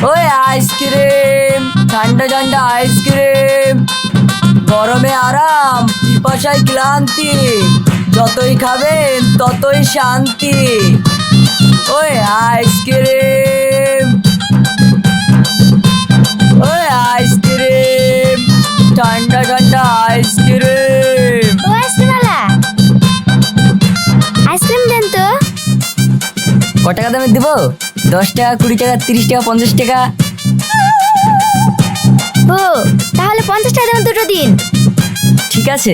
ওই আইসক্রিম, ঠান্ডা ঠান্ডা আইসক্রিম, গরমে আরাম, পিপাসায় ক্লান্তি, যতই খাবেন ততই শান্তি। ওই আইসক্রিম, ওই আইসক্রিম, ঠান্ডা ঠান্ডা আইসক্রিম। ও আইসক্রিমওয়ালা, আইসক্রিম দেন তো। ক টাকা দামের দিব? 10 টাকা, 20 টাকা, 30 টাকা, 50 টাকা। ও তাহলে 50 টাকা দেবেন, দুটো দিন। ঠিক আছে।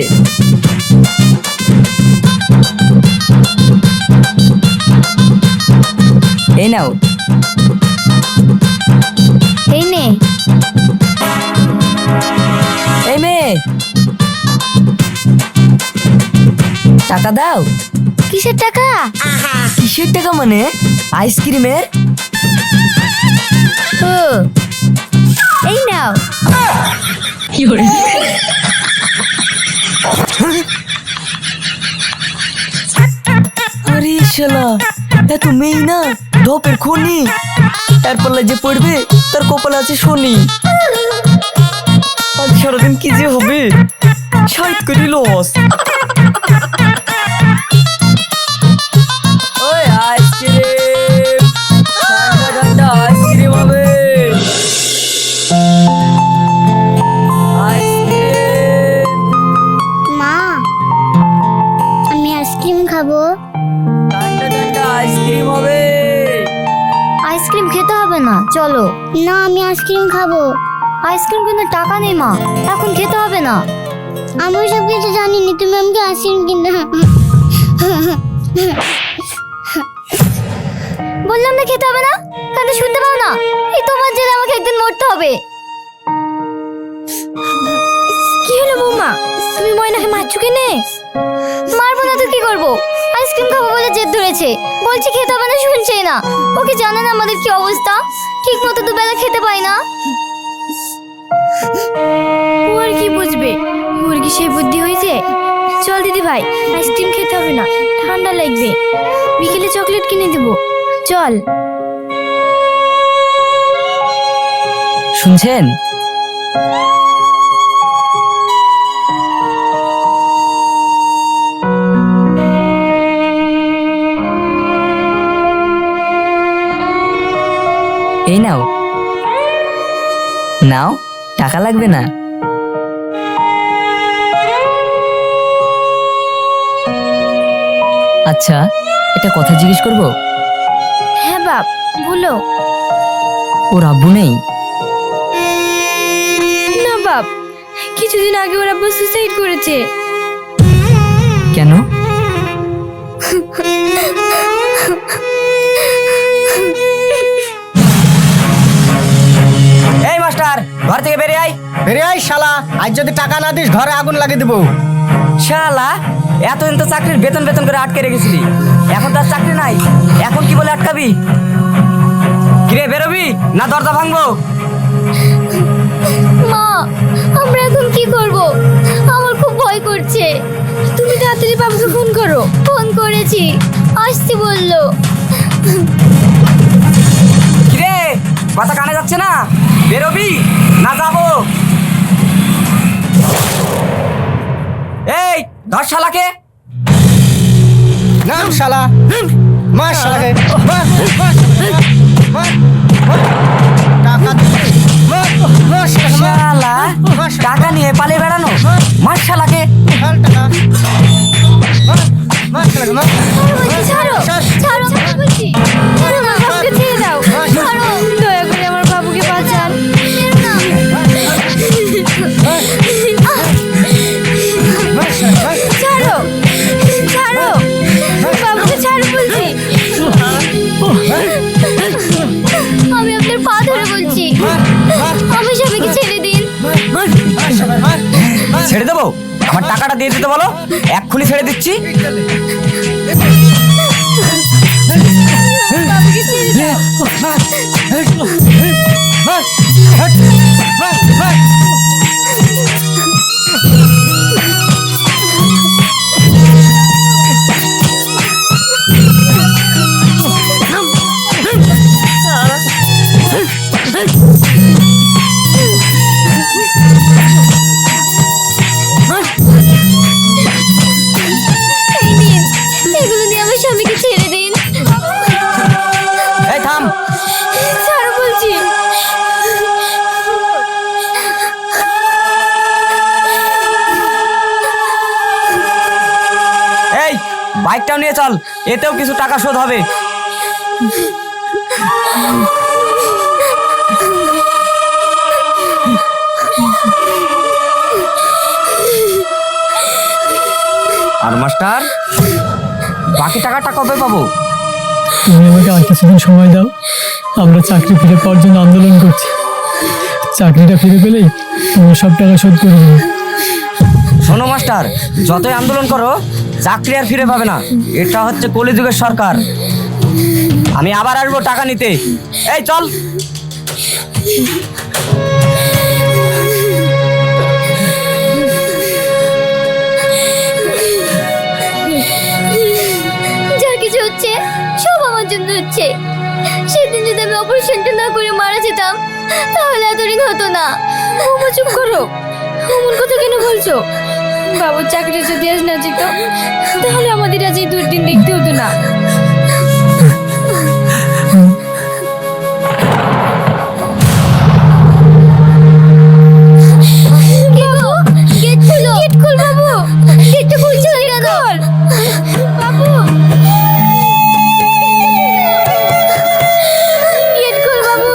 এই নাও। এই নে। এই মেয়ে, টাকা দাও। কিসের টাকা? কিসের টাকা মানে? আইসক্রিমের। ও এই নাও। আরে শালা, এত মেয়ে না ধপের খনি। তার পাল্লা যে পড়বে তার কপালে আছে শনি। আজ সারাদিন কি যে হবে, সাইড করি লস। ওই আইসক্রিম, ঠান্ডা ঠান্ডা আইসক্রিম হবে। আইসক্রিম, মা, আমি আইসক্রিম খাবো। ঠান্ডা ঠান্ডা আইসক্রিম হবে। আইসক্রিম খেতে হবে না, চলো। না, আমি আইসক্রিম খাবো। আইসক্রিম কিনতে টাকা নেই মা, এখন খেতে হবে না। আমি সব কিছু জানি না, তুমি আমাকে আইসক্রিম কিনে। বললাম না খেতে হবে না, কানে শুনতে পাও না? এই তোমার জন্য আমাকে একদিন মরতে হবে। কি হলো বৌমা, তুমি ময়নাকে মারছো কেনে? মারবো না তো কি করবো? আইসক্রিম খাবো বলে জেদ ধরেছে, বলছি খেতে হবে না, শুনছেই না। ওকে জানে না আমাদের কি অবস্থা, ঠিক মতো দুবেলা খেতে পাই না। ও আর কি বুঝবে, ওর কি সেই বুদ্ধি হয়েছে? চল দিদি ভাই, আইসক্রিম খেতে হবে না, ঠান্ডা লাগবে। বিকেলে চকলেট কিনে দেবো, চল। শুনছেন? এই নাও। নাও, টাকা লাগবে না। আচ্ছা, একটা কথা জিজ্ঞেস করব? হ্যাঁ বাপ, বলো। ওর আব্বু নেই? না বাপ, কিছুদিন আগে ওর আব্বু সুসাইড করেছে। কেন? এই মাস্টার, ঘর থেকে বেরিয়ে আয়। বেরিয়ে আয় শালা, আজ যদি টাকা না দিস ঘরে আগুন লাগিয়ে দেবো। শালা, এতদিন তো চাকরির বেতন বেতন করে আটকে রেখেছিলি, এখন তার চাকরি নাই, এখন কি বলে আটকাবি? কিরে, বেরোবি না দরজা ভাঙবো? মা, আমরা এখন কি করব? আমার খুব ভয় করছে। তুমি তাড়াতাড়ি বাবুকে ফোন করো। ফোন করেছি, আসতে বললো। কিরে, কথা কানে যাচ্ছে না? বেরোবি না যাবো? এই ধর শালাকে। নাম শালা, মার শালাকে। টাকা দিবি? মার শালাকে, শালা, টাকা নিয়ে পালিয়ে বেড়ানো। মার শালাকে। মার শালাকে, মার। ছাড়ো, ছাড়ো, আমি বলছি। ছাড়ো না, বাবুকে ছেড়ে দাও। ছাড়ো, দয়া করে আমার বাবুকে বাঁচান। মার শালাকে, মার। ছাড়ো, ছাড়ো, বাবুকে ছাড়ো বলছি। আমি আপনার পা ধরে বলছি, আমি সবাইকে ছেড়ে দিন। মার শালাকে, মার। ছেড়ে দেবো? আমার টাকাটা দিয়ে দিতে বলো, এক্ষুনি ছেড়ে দিচ্ছি। বাবুকে ছেড়ে দাও। মার, মার, মার। এই নিন, এগুলো নিয়ে আমার স্বামীকে ছেড়ে দিন। এই থাম। ছাড়ো বলছি। এই বাইকটাও নিয়ে চল, এতেও কিছু টাকা শোধ হবে। আর মাস্টার, বাকি টাকাটা কবে পাবো? তুমি আমাকে আর কিছুদিন সময় দাও। আমরা চাকরি ফিরে পাওয়ার জন্য আন্দোলন করছি। চাকরিটা ফিরে পেলেই তোমরা সব টাকা শোধ করে দেবে। শোনো মাস্টার, যতই আন্দোলন করো চাকরি আর ফিরে পাবে না। এটা হচ্ছে কলিযুগের সরকার। আমি আবার আসবো টাকা নিতে। এই চল। যা কিছু হচ্ছে সব আমার জন্য হচ্ছে। সেদিন যদি আমি অপারেশনটা না করে মারা যেতাম তাহলে এতদিন হতো না। বৌমা চুপ করো, অমন কথা কেন বলছো? বাবুর চাকরি যদি আজ না যেত তাহলে আমাদের আজ এই দুর্দিন দেখতে হতো না। বাবু, গেট খুলো। গেট খুল বাবু। গেটটা খুলছে না কেন? বাবু, গেট খুল বাবু।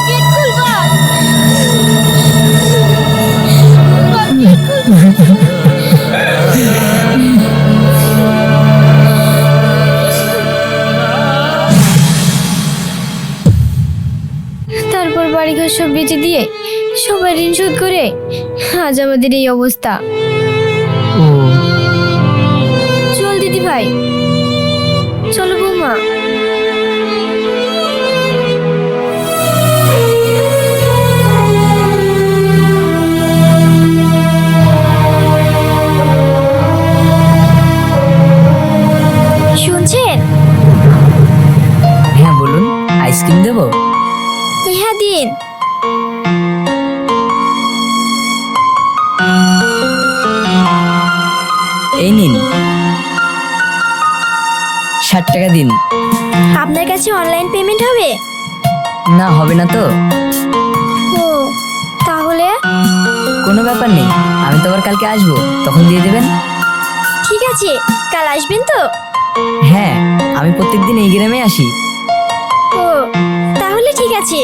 গেট খুল বাপ। বাপ, গেট খুল। তারপর বাড়িঘর সব বেচে দিয়ে সবাই ঋণ শোধ করে আজ আমাদের এই অবস্থা। ও, চল দিদি ভাই, চলো বৌমা। শুনছেন? হ্যাঁ বলুন, আইসক্রিম দেবো? হ্যাঁ দিন। এই নিন, 60 টাকা দিন। আপনার কাছে অনলাইন পেমেন্ট হবে? না, হবে না তো। ও, তাহলে কোনো ব্যাপার নেই, আমি তো আবার কালকে আসবো, তখন দিয়ে দেবেন। ঠিক আছে। কাল আসবেন তো? হ্যাঁ, আমি প্রত্যেকদিন এই গ্রামে আসি। ও, তাহলে ঠিক আছে।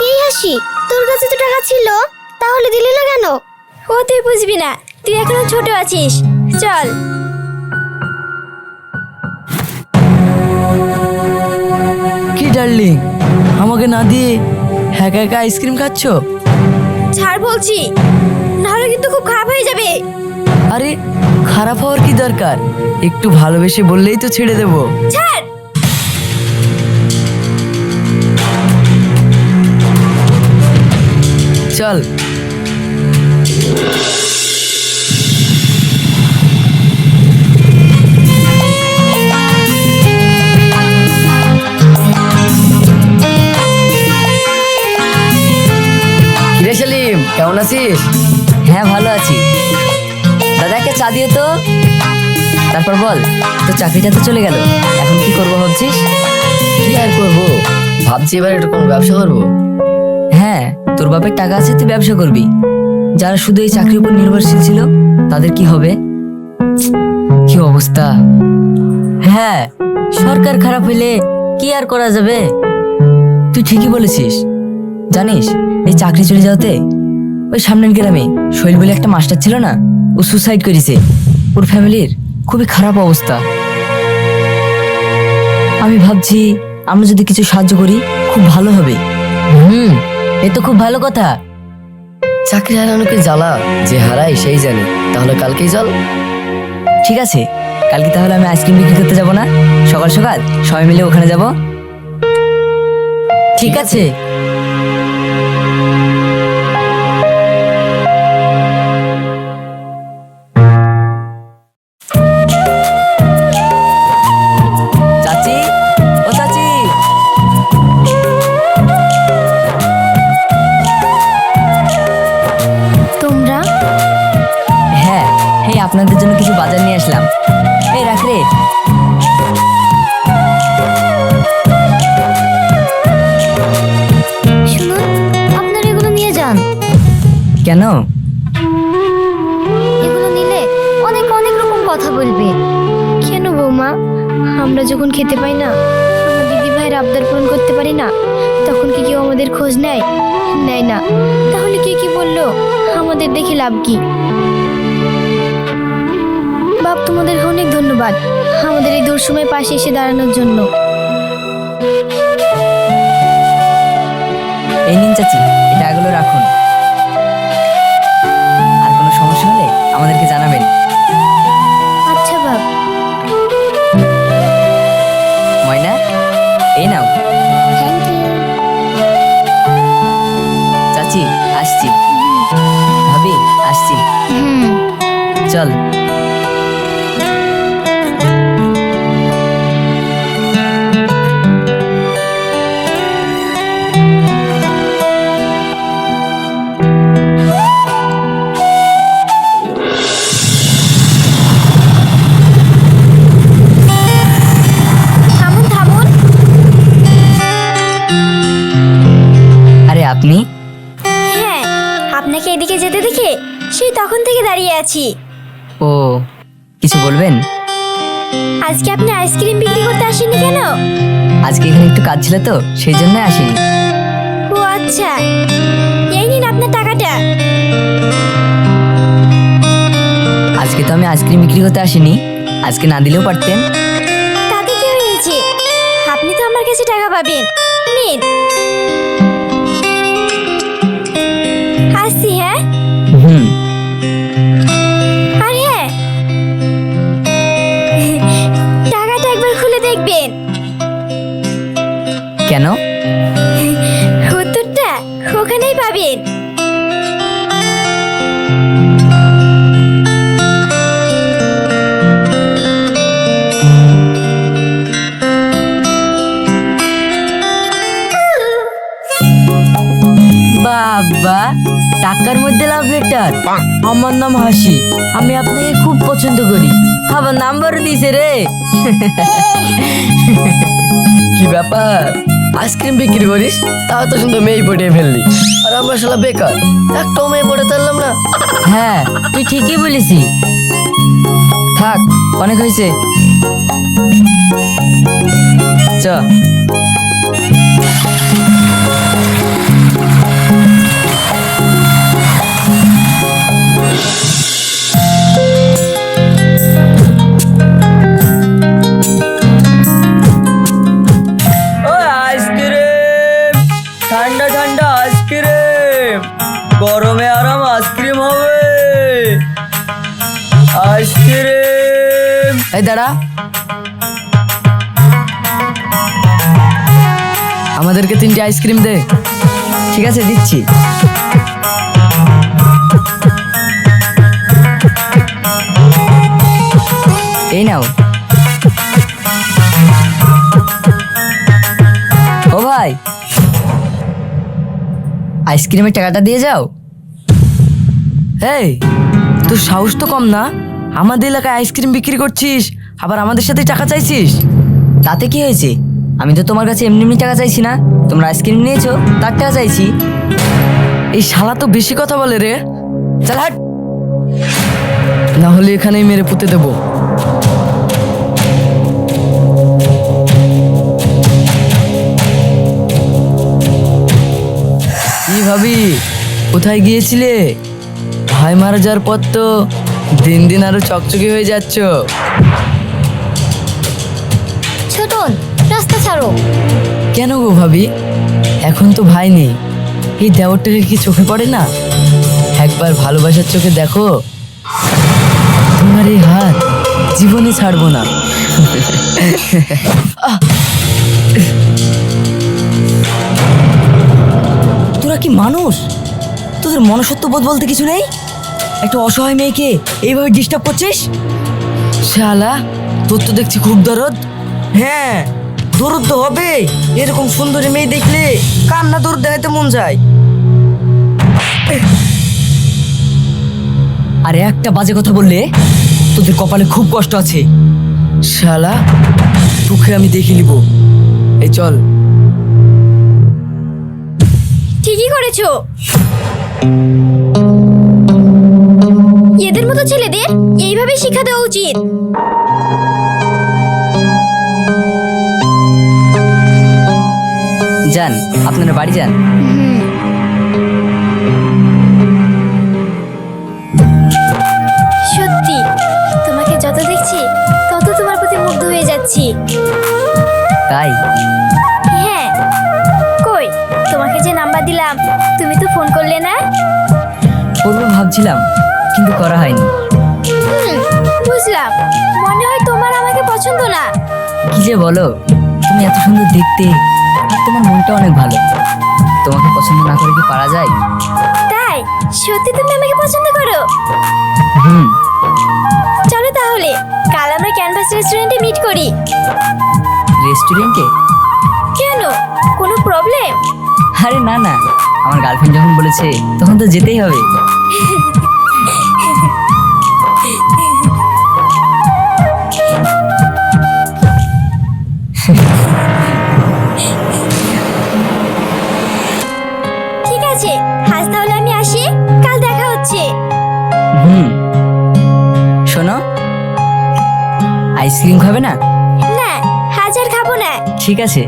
এই হাসি, তোর কাছে তো টাকা ছিল, তাহলে দিলি না কেন? ও তুই বুঝবি না, তুই এখনো ছোট আছিস। চল। কি ডার্লিং, আমাকে না দিয়ে একা একা আইসক্রিম খাচ্ছ? ছাড় বলছি, নাহলে কিন্তু খুব খারাপ হয়ে যাবে। আরে খারাপ হওয়ার কি দরকার, একটু ভালোবেসে বললেই তো ছেড়ে দেবো। ছাড়। চল। কিরে সেলিম, কেমন আছিস? হ্যাঁ ভালো আছি। দাদাকে চা দিয়ে তো। তারপর বল, তোর চাকরিটা তো চলে গেল, এখন কি করবো ভাবছিস? কি আর করবো, ভাবছি এবার একটা কোনো ব্যবসা করবো। হ্যাঁ, তোর বাপের টাকা আছে, তুই ব্যবসা করবি। যারা শুধু এই চাকরির উপর নির্ভরশীল ছিল তাদের কি হবে? কি অবস্থা। হ্যাঁ, সরকার খারাপ হইলে কি আর করা যাবে। তুই ঠিকই বলেছিস। জানিস, এই চাকরি চলে যাওয়াতে ওই সামনের গ্রামে শৈল বলে একটা মাস্টার ছিল না, ও সুসাইড করেছে। ওর ফ্যামিলির খুবই খারাপ অবস্থা। আমি ভাবছি আমরা যদি কিছু সাহায্য করি খুব ভালো হবে। এ তো খুব ভালো কথা। চাকরি হারানোকে জ্বালা যে হারায় সেই জানে। তাহলে কালকেই চল। ঠিক আছে, কালকে তাহলে আমি আইসক্রিম বিক্রি করতে যাব না? সকাল সকাল সবাই মিলে ওখানে যাব। ঠিক আছে। চাচি, ও চাচি, তোমরা হ্যাঁ এই আপনাদের জন্য কিছু বাজার নিয়ে আসলাম। এই রাখ রে। শুনুন, আপনারা এগুলো নিয়ে যান। কেন? এগুলো নিলে অনেক অনেক রকম কথা বলবে। কেন বৌমা? আমরা যখন খেতে পাই না, আমার দিদি ভাইয়ের আবদার পূরণ করতে পারি না, তখন কি কেউ আমাদের খোঁজ নেয়? নেয় না। তাহলে কে কি বললো আমাদের দেখে লাভ কি? বাপ, তোমাদেরকে অনেক ধন্যবাদ আমাদের এই দুঃসময় পাশে এসে দাঁড়ানোর জন্য। এই নিন চাচি, এই টাকাগুলো রাখুন। আর কোনো সমস্যা হলে আমাদেরকে জানাবেন। আচ্ছা বাপ। ময়না, এই নাও। Thank you. চাচি আসছি। ভাবি আসছি। চল। থামুন থামুন। আরে আপনি? হ্যাঁ, আপনাকে এদিকে যেতে দেখে সেই তখন থেকে দাঁড়িয়ে আছি। ও, কিছু বলবেন? আজকে আপনি আইসক্রিম বিক্রি করতে আসেননি কেন? আজকে এখানে একটু কাজ ছিল তো সেই জন্য আসিনি। ও আচ্ছা, এই নিন আপনার টাকাটা। আজকে তো আমি আইসক্রিম বিক্রি করতে আসিনি, আজকে না দিলেও পারতেন। তাতে কি হয়েছে? আপনি তো আমার কাছে টাকা পাবেন। নিন। আসছি, হ্যাঁ। হুম। আর হ্যাঁ, টাকাটা একবার খুলে দেখবেন। কেন? উত্তরটা ওখানেই পাবেন। বাবা, টাকার মধ্যে লাভ লেটার। আমার নাম হাসি, আমি আপনাকে খুব পছন্দ করি। আবার নাম্বারও দিয়েছে রে। কি ব্যাপার, আইসক্রিম বিক্রি করিস তাও তো সুন্দর মেয়ে পটিয়ে ফেললি, আর আমরা শালা বেকার, একটাও মেয়ে পড়ে তারলাম না। হ্যাঁ তুই ঠিকই বলেছি। থাক, অনেক হয়েছে, চ। আইসক্রিম, ঠান্ডা ঠান্ডা আইসক্রিম, গরমে আরাম আইসক্রিম হবে। আইসক্রিম, এই দাঁড়া, আমাদেরকে 3টে আইসক্রিম দে। ঠিক আছে, দিচ্ছি। এই নাও। ও ভাই, আইসক্রিমের টাকাটা দিয়ে যাও। এই, তোর সাহস তো কম না, আমাদের এলাকায় আইসক্রিম বিক্রি করছিস, আবার আমাদের সাথে টাকা চাইছিস। তাতে কি হয়েছে? আমি তো তোমার কাছে এমনি এমনি টাকা চাইছি না, তোমরা আইসক্রিম নিয়েছো তার টাকা চাইছি। এই শালা তো বেশি কথা বলে রে। চল হাট, না হলে এখানেই মেরে পুঁতে দেবো। কি ভাবি, কোথায় গিয়েছিলে? ভাই মারা যাওয়ার পর তো দিন দিন আরো চকচকে হয়ে যাচ্ছ। ছোটন, রাস্তা ছাড়ো। কেন গো ভাবি, এখন তো ভাই নেই, এই দেওরটাকে কি চোখে পড়ে না? একবার ভালোবাসার চোখে দেখো, তোমার এই হাত জীবনে ছাড়বো না। তোরা কি মানুষ? তোদের মনুষ্যত্ব বোধ বলতে কিছু নেই? একটা অসহায় মেয়েকে এইভাবে ডিস্টার্ব করছিস? শালা, তোর তো দেখছি খুব দরদ। হ্যাঁ, দরদ তো হবে। এরকম সুন্দরী মেয়ে দেখলে কান্না দরদ দেখাতে মন যায়। আরে একটা বাজে কথা বললে তোদের কপালে খুব কষ্ট আছে। শালা, তোকে আমি দেখে নিব। এই চল। ঠিকই করেছো। এদের মতো ছেলেদের এইভাবে শিক্ষা দেওয়া উচিত। যান, আপনারা বাড়ি যান। সত্যি তোমাকে যত দেখছি তত তোমার প্রতি মুগ্ধ হয়ে যাচ্ছি। তাই? হ্যাঁ। কই, তোমাকে যে নাম্বার দিলাম তুমি তো ফোন করলে না? করবো ভাবছিলাম, কিন্তু করা হয়নি। বুঝলাম, মনে হয় তোমার আমাকে পছন্দ না। কি যে বলো, তুমি এত সুন্দর দেখতে আর তোমার মনটা অনেক ভালো। তোমাকে পছন্দ না করে কি পারা যায়? তাই? সত্যি তুমি আমাকে পছন্দ করো? হুম। চলো তাহলে কাল আমরা ক্যানভাস রেস্টুরেন্টে মিট করি। রেস্টুরেন্টে? কেন, কোনো প্রবলেম? আরে না না, আমার গার্লফ্রেন্ড যখন বলেছে তখন তো যেতেই হবে। ঠিক আছে, আজ তাহলে আমি আসি, কাল দেখা হচ্ছে। হুম। শোনো, আইসক্রিম খাবে না? না, আজ আর খাবো না। ঠিক আছে।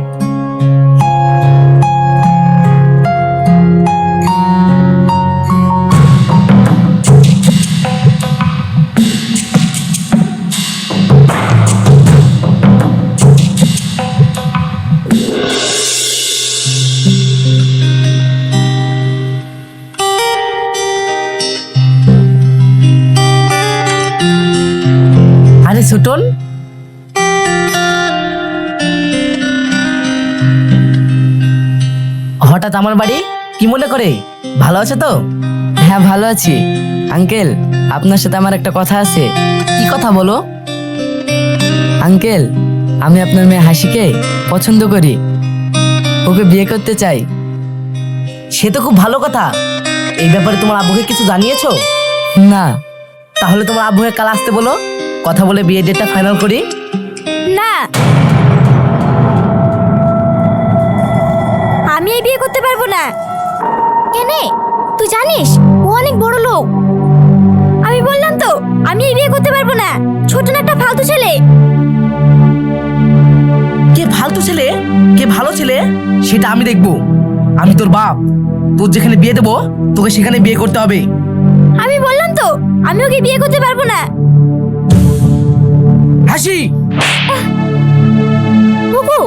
আরে ছোটন, হঠাৎ আমার বাড়ি? কি মনে করে? ভালো আছে তো? হ্যাঁ, ভালো আছি। আঙ্কেল, আপনার সাথে আমার একটা কথা আছে। কি কথা বলো? আঙ্কেল, আমি আপনার মেয়ে হাসিকে পছন্দ করি। ওকে বিয়ে করতে চাই। সে তো খুব ভালো কথা। এই ব্যাপারে তোমার আব্বুকে কিছু জানিয়েছো? না। তাহলে তোমার আব্বুকে কাল আসতে বলো, কথা বলে বিয়ে ডেটটা ফাইনাল করি। না, আমি এই বিয়ে করতে পারবো না। কেন? তুই জানিস ও অনেক বড় লোক। আমি বললাম তো আমি এই বিয়ে করতে পারবো না। ছোট না একটা ফালতু ছেলে। কে ফালতু ছেলে, কে ভালো ছেলে সেটা আমি দেখবো। আমি তোর বাপ, তোর যেখানে বিয়ে দেবো তোকে সেখানে বিয়ে করতে হবে। আমি বললাম তো আমি ওকে বিয়ে করতে পারবো না। হাসি, বুবু,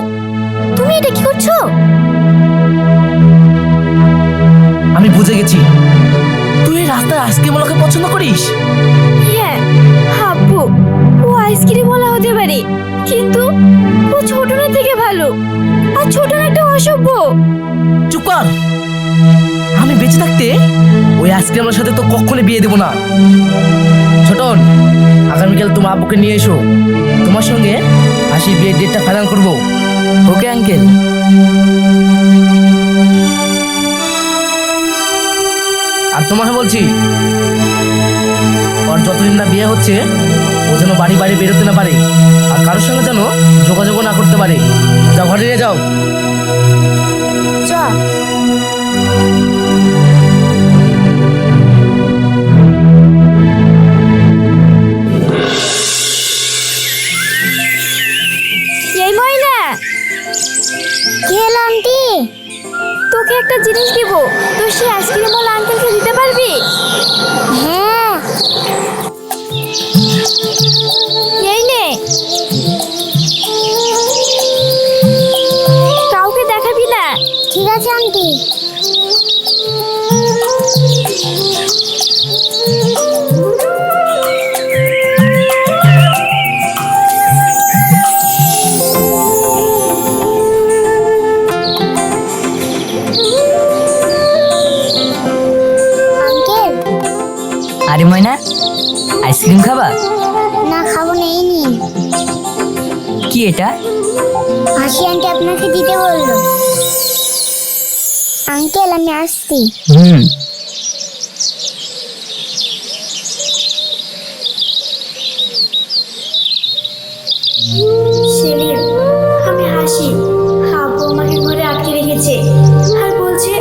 তুমি এটা কি করছো? আমি বুঝে গেছি, তুই এই রাস্তায় আইসক্রিমওয়ালাকে পছন্দ করিস। হ্যাঁ আব্বু, ও আইসক্রিমওয়ালা হতে পারে, কিন্তু ও ছোটনের থেকে ভালো। আর ছোটন একটা অসভ্য। চুপ কর। আমি বেঁচে থাকতে ওই আইসক্রিমের সাথে তো কখনো বিয়ে দেবো না। ছোটন, আগামীকাল তোমার আব্বুকে নিয়ে এসো। তোমার সঙ্গে হাসি বিয়ের ডেটটা ফাইনাল করবো। Okay uncle. আর তোমাকে বলছি, ওর যতদিন না বিয়ে হচ্ছে ও যেন বাড়ি বাড়ি বেরোতে না পারে, আর কারোর সঙ্গে যেন যোগাযোগও না করতে পারে। যাও, ঘরে নিয়ে যাও। চ। এই ময়না, কি হলো আন্টি? তোকে একটা জিনিস দিব, তুই সেই আইসক্রিমওয়ালা আঙ্কেলকে দিতে পারবি? হ্যাঁ। এই নে। কাউকে দেখাবি না। ঠিক আছে আন্টি। আইসক্রিম খাবা? না খাবো না, এই নিন। কি এটা? হাসি আন্টি আপনাকে দিতে বললো। আঙ্কেল আমি আসছি। হুম। সেলিম, আমি হাসি। আব্বু আমাকে ঘরে আটকে রেখেছে আর বলছে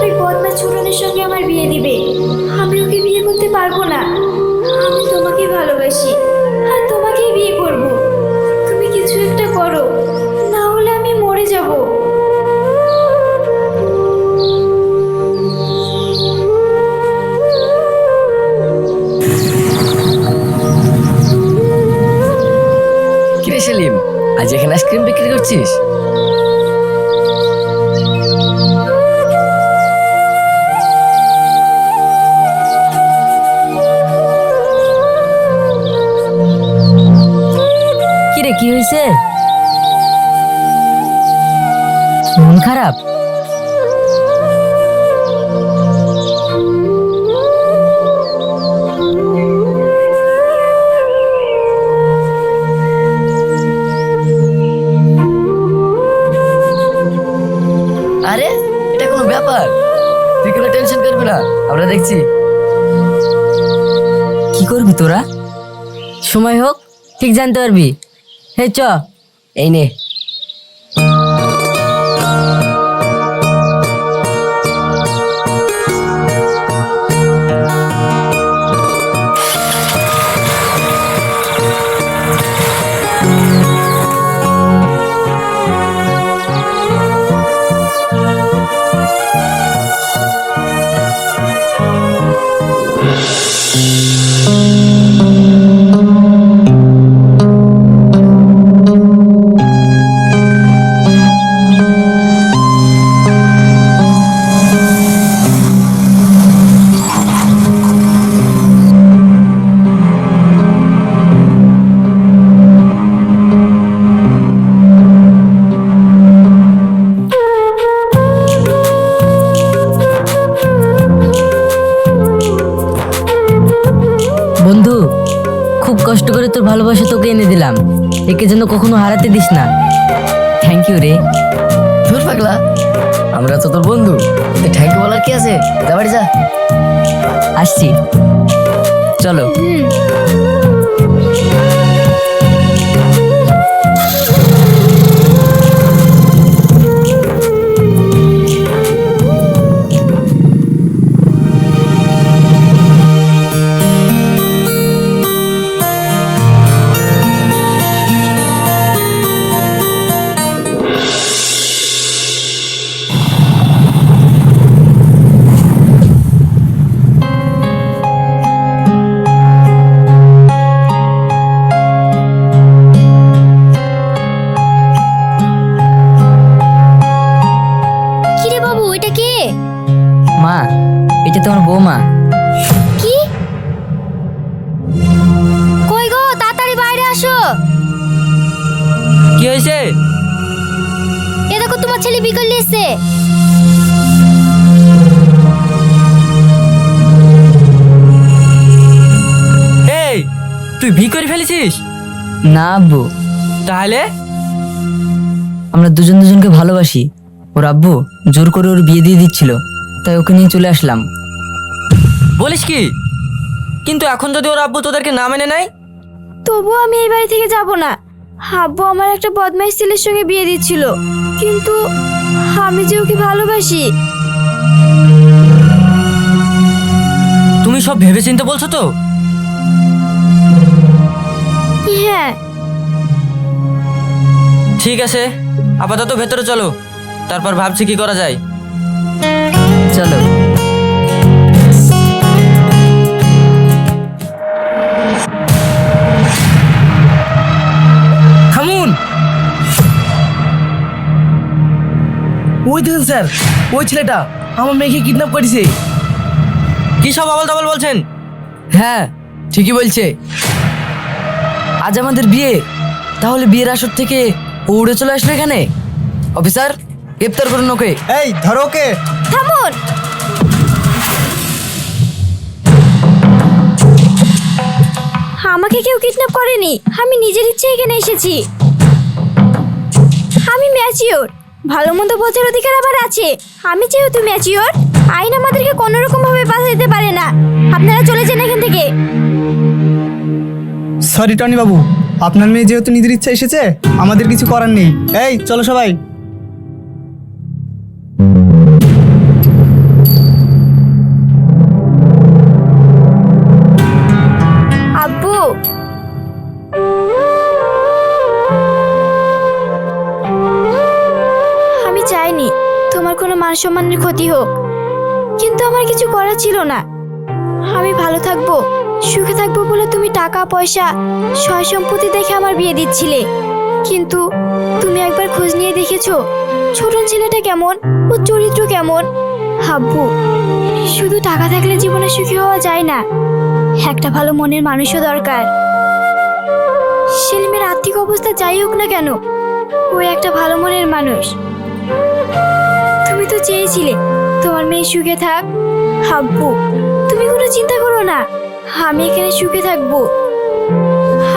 ওই বদমাশ ছোটনের সঙ্গে আমার বিয়ে দিবে। আমি ওকে বিয়ে করতে পারবো না। আমি তোমাকে ভালোবাসি আর তোমাকেই বিয়ে করব। তুমি কিছু একটা করো, না হলে আমি মরে যাব। কিরে সেলিম, আজ এখানে আইসক্রিম বিক্রি করছিস? কিরে কি হয়েছে? মন খারাপ? আরে এটা কোনো ব্যাপার? তুই কোনো টেনশন করবি না, আমরা দেখছি। কি করবি তোরা? সময় হোক ঠিক জানতে পারবি। হে চ। এই নে। বন্ধু, খুব কষ্ট করে তোর ভালোবাসা তোকে এনে দিলাম। একে যেন কখনো হারাতে দিস না। থ্যাংক ইউ রে। ধুর পাগলা, আমরা তো তোর বন্ধু, থ্যাংক ইউ বলার কি আছে? যা বাড়ি যা। আসছি, চলো। কিরে বাবু, এটা কে? মা, এটা তোমার বৌমা। কি? কই গো, তাড়াতাড়ি বাইরে আসো। কি হয়েছে? এ দেখো তোমার ছেলে বিকেল এসেছে। এই, তুই ভি করে ফেলেছিস? না আব্বু, তাহলে আমরা দুজন দুজনকে ভালোবাসি। ওর আব্বু জোর করে ওর বিয়ে দিয়ে দিচ্ছিল, তাই ওকে নিয়ে চলে আসলাম। বলিস কি? কিন্তু এখন যদি ওর আব্বু তোদেরকে না মেনে নেয়? তবুও আমি এই বাড়ি থেকে যাব না। আব্বু আমার একটা বদমাইশ ছেলের সঙ্গে বিয়ে দিচ্ছিল, কিন্তু আমি যে ওকে ভালোবাসি। তুমি সব ভেবেচিন্তে বলছো তো? হ্যাঁ। ঠিক আছে, আপাতত ভেতরে চলো, তারপর ভাবছি কি করা যায়। চলো। থামুন। ওই দেখুন স্যার, ওই ছেলেটা আমার মেয়েকে কিডন্যাপ করেছে। কি সব আবল তাবল বলছেন? হ্যাঁ, ঠিকই বলছে। আজ আমাদের বিয়ে, তাহলে বিয়ের আসর থেকে ও উড়ে চলে আসলো এখানে। অফিসার, গ্রেপ্তার করুন ওকে। এই ধরো ওকে। থামুন। আমাকে কেউ কিডন্যাপ করেনি, আমি নিজের ইচ্ছে এখানে এসেছি। আমি ম্যাচিওর, ভালো মন্দ বোঝার অধিকার আমার আছে। আমি যেহেতু ম্যাচিওর, আইন আমাদেরকে কোনো রকম ভাবে বাধা দিতে পারে না। আপনারা চলে যান এখান থেকে। সরি টনি বাবু, আপনার মেয়ে যেহেতু নিজের ইচ্ছা এসেছে, আমাদের কিছু করার নেই। এই চলো সবাই। আব্বু, আমি চাইনি তোমার কোনো মান সম্মানের ক্ষতি হোক, কিন্তু আমার কিছু করার ছিল না। আমি ভালো থাকবো, সুখে থাকবো বলে তুমি টাকা পয়সা সয় সম্পত্তি দেখে আমার বিয়ে দিচ্ছিলে, কিন্তু তুমি একবার খোঁজ নিয়ে দেখেছো ছোট ছেলেটা কেমন, ওর চরিত্র কেমন? আব্বু, শুধু টাকা থাকলে জীবনে সুখী হওয়া যায় না, একটা ভালো মনের মানুষও দরকার। সেলিমের আর্থিক অবস্থা যাই হোক না কেন, ও একটা ভালো মনের মানুষ। তুমি তো চেয়েছিলে তোমার মেয়ে সুখে থাক। আব্বু, তুমি কোনো চিন্তা করো না, আমি এখানে সুখে থাকবো।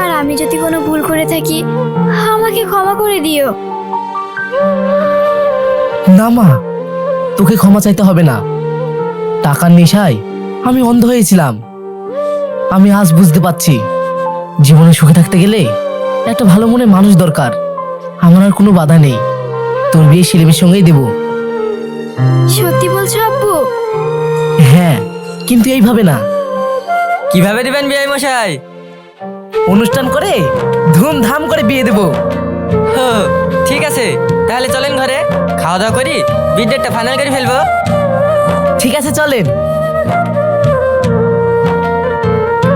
আর আমি যদি কোনো ভুল করে থাকি, আমাকে ক্ষমা করে দিও। না মা, তোকে ক্ষমা চাইতে হবে না। টাকার নেশায় আমি অন্ধ হয়েছিলাম। আমি আজ বুঝতে পারছি, জীবনে সুখে থাকতে গেলে একটা ভালো মনে মানুষ দরকার। আমার আর কোনো বাধা নেই, তোর বিয়ে সেলিমের সঙ্গেই দেব। সত্যি বলছো আব্বু? হ্যাঁ, কিন্তু এইভাবে না, কিভাবে দিবেন বিআই মশাই? অনুষ্ঠান করে ধুমধাম করে বিয়ে দেব। হো, ঠিক আছে, তাহলে চলেন ঘরে, খাওয়া দাওয়া করি, বিয়ের ডেটটা ফাইনাল করে ফেলবো। ঠিক আছে, চলেন।